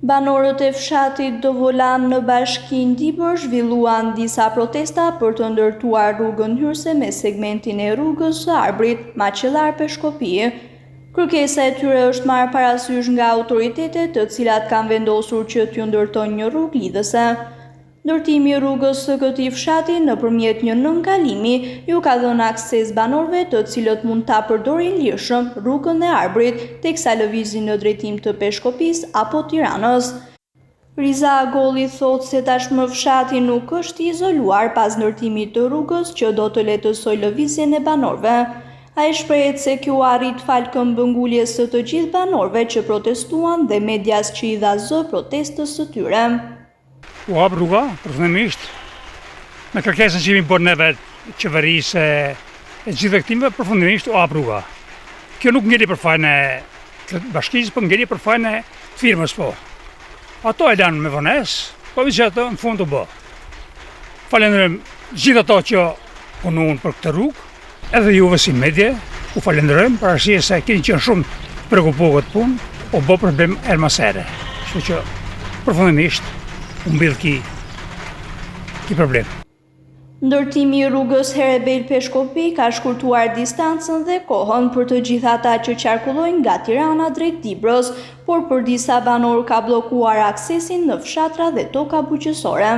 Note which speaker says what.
Speaker 1: Banorët e fshatit Dovolan në bashkinë Dibër zhvilluan disa protesta për të ndërtuar rrugën hyrëse me segmentin e rrugës së Arbrit, Maqellar-Peshkopi. Kërkesa e tyre është marrë parasysh nga autoritetet, të cilat kanë vendosur që t'ju ndërtojnë një rrugë lidhëse. Ndërtimi i rrugës së këtij fshati nëpërmjet një nënkalimi ju ka dhënë akses banorëve, të cilët mund ta përdorin lirshëm rrugën e Arbrit, teksa lëvizin në drejtim të Peshkopisë apo Tiranës. Riza Agolli thotë se tashmë fshati nuk është i izoluar pas ndërtimit të rrugës që do të lehtësojë lëvizjen e banorëve. Ai shprehet se kjo arrit fal këmbënguljes së të gjithë banorëve që protestuan dhe medias që i dha zë protestës së tyre.
Speaker 2: U hap rruga, përfundimisht, me kërkesën që jemi bërë neve qeverisë e gjithë këtimve, përfundimisht u hap rruga. Kjo nuk ngeli për fajnë e bashkisë, për ngeli për fajnë e firmës po. Ato e lanë me vonesë, po vi që ato në fund të bë. Falenderojmë gjithë ato që punuan për këtë rrugë, edhe juve si medje, u falenderojmë për arsye se keni qenë shumë prekupuar këtë punë, o bë problem ermasere. Kështu që përfundimisht u mbill ki problem.
Speaker 1: Ndërtimi i rrugës Herebel-Peshkopi ka shkurtuar distancën dhe kohën për të gjithë ata që qarkullojnë nga Tirana drejt Dibrës, por për disa banorë ka bllokuar aksesin në fshatra dhe toka bujqësore.